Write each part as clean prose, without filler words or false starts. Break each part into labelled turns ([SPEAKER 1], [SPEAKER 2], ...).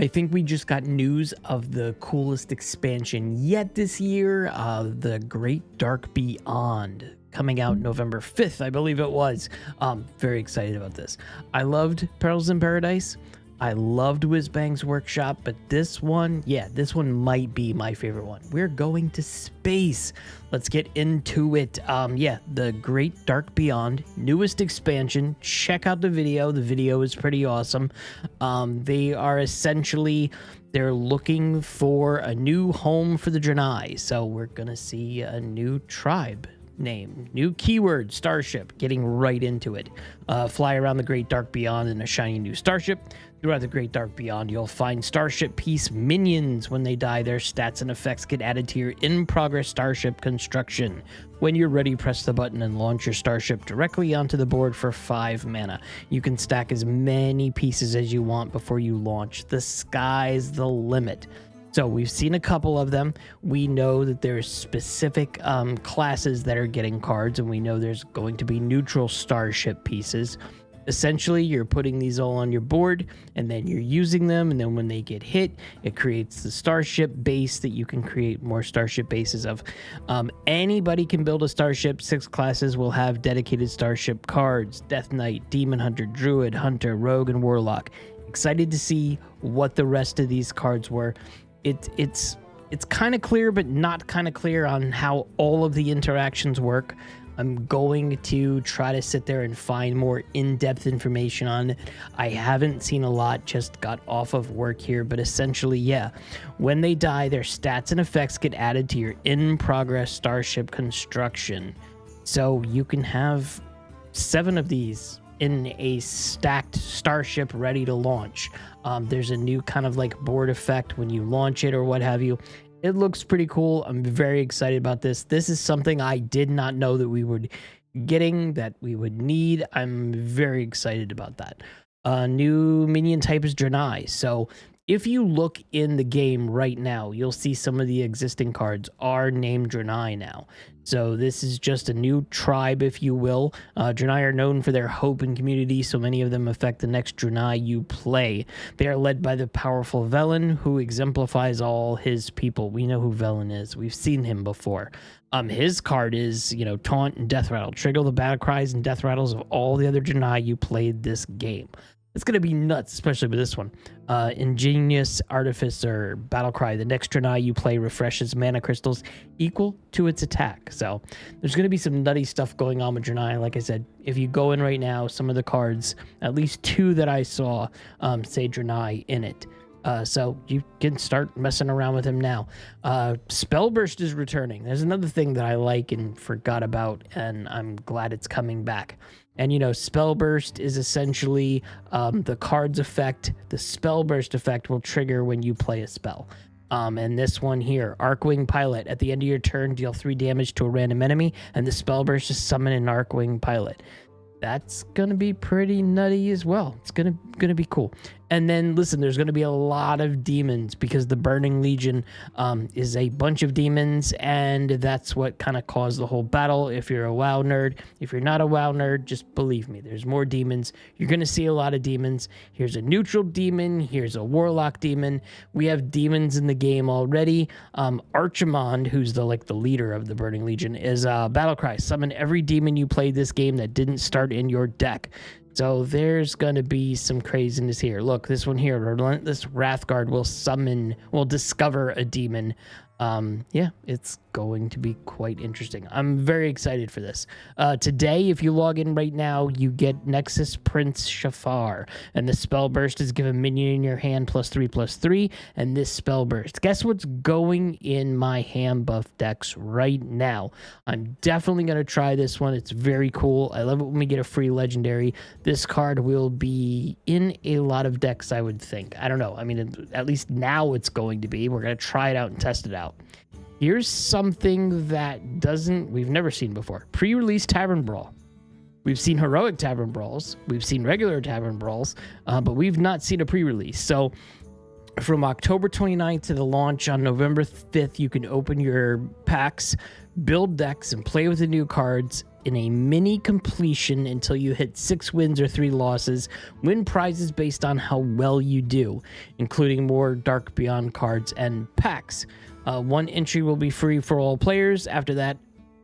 [SPEAKER 1] I think we just got news of the coolest expansion yet this year, the Great Dark Beyond, coming out November 5th, I believe it was. Very excited about this. I loved Perils in Paradise. I loved Whizbang's Workshop, but this one, yeah, this one might be my favorite one. We're going to space. Let's get into it. Yeah, the Great Dark Beyond, newest expansion. Check out the video. The video is pretty awesome. They are essentially, they're looking for a new home for the Draenei. So we're going to see a new tribe name, new keyword, starship, getting right into it. Fly around the Great Dark Beyond in a shiny new starship. Throughout the Great Dark Beyond, you'll find starship piece minions. When they die, their stats and effects get added to your in-progress starship construction. When you're ready, press the button and launch your starship directly onto the board for 5 mana. You can stack as many pieces as you want before you launch. The sky's the limit. So we've seen a couple of them. We know that there's specific classes that are getting cards, and we know there's going to be neutral starship pieces. Essentially, you're putting these all on your board, and then you're using them, and then when they get hit, it creates the starship base that you can create more starship bases of. Anybody can build a starship. 6 classes will have dedicated starship cards: Death Knight, Demon Hunter, Druid, Hunter, Rogue, and Warlock. Excited to see what the rest of these cards were. It's kind of clear, but not kind of clear on how all of the interactions work. I'm going to try to sit there and find more in-depth information on it. I haven't seen a lot, just got off of work here, but essentially, yeah, when they die, their stats and effects get added to your in-progress starship construction. So you can have 7 of these in a stacked starship ready to launch. There's a new kind of like board effect when you launch it or what have you. It looks pretty cool. I'm very excited about this. This is something I did not know that we would that we would need. I'm very excited about that. New minion type is Draenei. So if you look in the game right now, you'll see some of the existing cards are named Draenei now. So this is just a new tribe, if you will. Draenei are known for their hope and community, so many of them affect the next Draenei you play. They are led by the powerful Velen, who exemplifies all his people. We know who Velen is. We've seen him before. His card is, Taunt and Death Rattle. Trigger the battle cries and death rattles of all the other Draenei you played this game. It's going to be nuts, especially with this one. Ingenious Artificer, Battlecry. The next Draenei you play refreshes mana crystals equal to its attack. So there's going to be some nutty stuff going on with Draenei. Like I said, if you go in right now, some of the cards, at least 2 that I saw, say Draenei in it. So you can start messing around with him now. Spellburst is returning. There's another thing that I like and forgot about, and I'm glad it's coming back. And, Spellburst is essentially the card's effect. The Spellburst effect will trigger when you play a spell. And this one here, Arcwing Pilot. At the end of your turn, deal 3 damage to a random enemy, and the Spellburst is summon an Arcwing Pilot. That's going to be pretty nutty as well. It's going to be cool. And then, listen, there's going to be a lot of demons because the Burning Legion is a bunch of demons, and that's what kind of caused the whole battle. If you're a WoW nerd, if you're not a WoW nerd, just believe me, there's more demons. You're going to see a lot of demons. Here's a neutral demon. Here's a Warlock demon. We have demons in the game already. Archimond, who's the leader of the Burning Legion, is Battlecry. Summon every demon you played this game that didn't start in your deck. So there's going to be some craziness here. Look, this one here, Relentless Wrathguard will discover a demon. Yeah, it's going to be quite interesting. I'm very excited for this. Today, if you log in right now, you get Nexus Prince Shafar, and the spell burst is give a minion in your hand +3/+3, and this spell burst. Guess what's going in my hand buff decks right now? I'm definitely going to try this one. It's very cool. I love it when we get a free legendary. This card will be in a lot of decks, I would think. I don't know. I mean, at least now it's going to be. We're going to try it out and test it out. Here's something that we've never seen before. Pre-release Tavern Brawl. We've seen heroic Tavern Brawls. We've seen regular Tavern Brawls, but we've not seen a pre-release. So from October 29th to the launch on November 5th, you can open your packs, build decks, and play with the new cards in a mini completion until you hit 6 wins or 3 losses. Win prizes based on how well you do, including more Dark Beyond cards and packs. 1 entry will be free for all players. After that,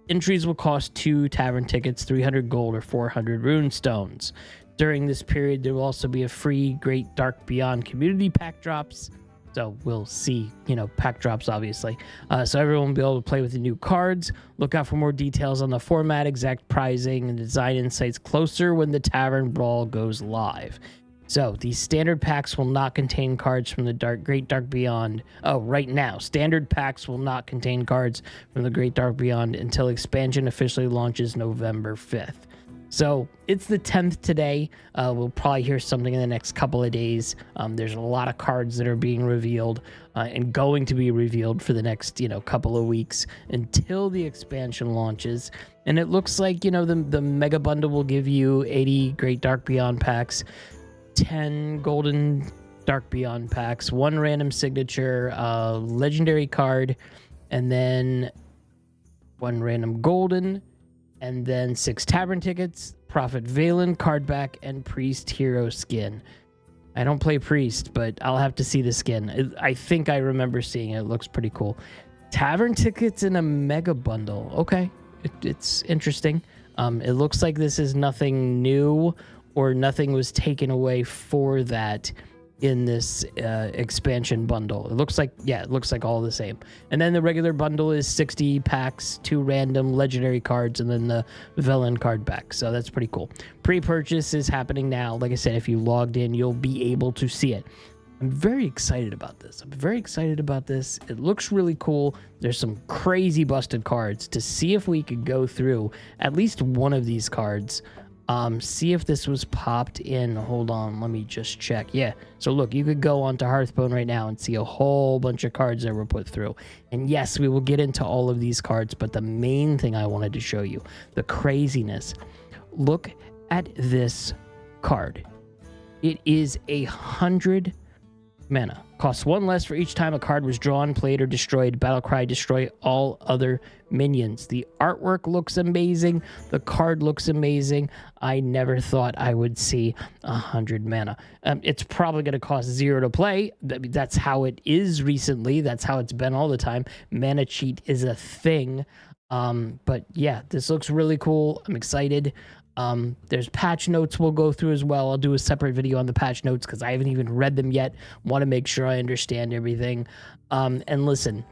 [SPEAKER 1] entries will cost 2 tavern tickets, 300 gold, or 400 rune stones. During this period, there will also be a free Great Dark Beyond community pack drops. So we'll see, pack drops, obviously. So everyone will be able to play with the new cards. Look out for more details on the format, exact pricing, and design insights closer when the Tavern Brawl goes live. So these standard packs will not contain cards from the Great Dark Beyond. Oh, right now, standard packs will not contain cards from the Great Dark Beyond until expansion officially launches November 5th. So it's the 10th today. We'll probably hear something in the next couple of days. There's a lot of cards that are being revealed and going to be revealed for the next, couple of weeks until the expansion launches. And it looks like, the Mega Bundle will give you 80 Great Dark Beyond packs, 10 Golden Dark Beyond packs, 1 random signature, legendary card, and then 1 random golden, and then 6 tavern tickets, Prophet Valen card back, and Priest hero skin. I don't play Priest, but I'll have to see the skin. I think I remember seeing it. It looks pretty cool. Tavern tickets in a mega bundle. Okay, it's interesting. It looks like this is nothing new, or nothing was taken away for that in this expansion bundle. It looks like all the same. And then the regular bundle is 60 packs, 2 random legendary cards, and then the Velen card back. So that's pretty cool. Pre-purchase is happening now. Like I said, if you logged in, you'll be able to see it. I'm very excited about this. It looks really cool. There's some crazy busted cards. To see if we could go through at least one of these cards, see if this was popped in. Hold on, let me just check. Yeah, so look, you could go onto Hearthstone right now and see a whole bunch of cards that were put through. And yes, we will get into all of these cards, but the main thing I wanted to show you, the craziness. Look at this card. It is 100 mana. Costs 1 less for each time a card was drawn, played, or destroyed. Battlecry, destroy all other minions. The artwork looks amazing. The card looks amazing. I never thought I would see 100 mana. It's probably going to cost 0 to play. That's how it is recently. That's how it's been all the time. Mana cheat is a thing. But yeah, this looks really cool. I'm excited. There's patch notes we'll go through as well. I'll do a separate video on the patch notes because I haven't even read them yet. Want to make sure I understand everything. And listen,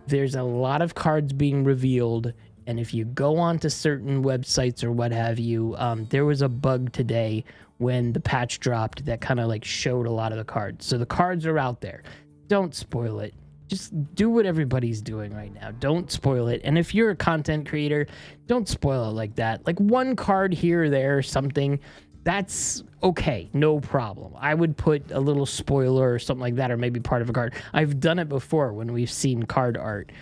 [SPEAKER 1] there's a lot of cards being revealed, and if you go on to certain websites or what have you, there was a bug today when the patch dropped that kind of like showed a lot of the cards. So the cards are out there. Don't spoil it. Just do what everybody's doing right now. Don't spoil it. And if you're a content creator, don't spoil it like that. Like one card here or there or something, that's okay. No problem. I would put a little spoiler or something like that, or maybe part of a card. I've done it before when we've seen card art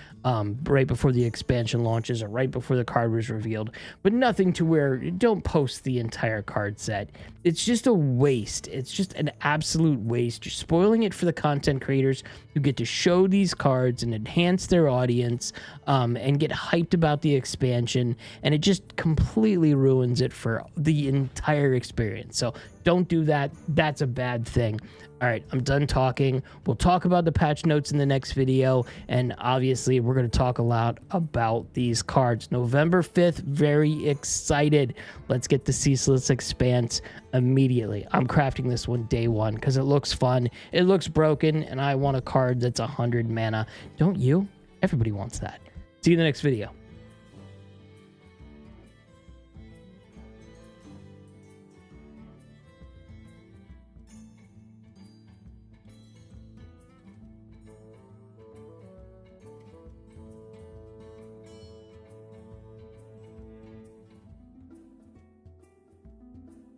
[SPEAKER 1] right before the expansion launches or right before the card was revealed, but nothing to where don't post the entire card set. It's just a waste. It's just an absolute waste. You're spoiling it for the content creators who get to show these cards and enhance their audience and get hyped about the expansion, and it just completely ruins it for the entire experience. So don't do that. That's a bad thing. All right, I'm done talking. We'll talk about the patch notes in the next video, and obviously we're going to talk a lot about these cards. November 5th, very excited. Let's get the Ceaseless Expanse immediately. I'm crafting this one day 1 because it looks fun. It looks broken, and I want a card that's 100 mana. Don't you? Everybody wants that. See you in the next video.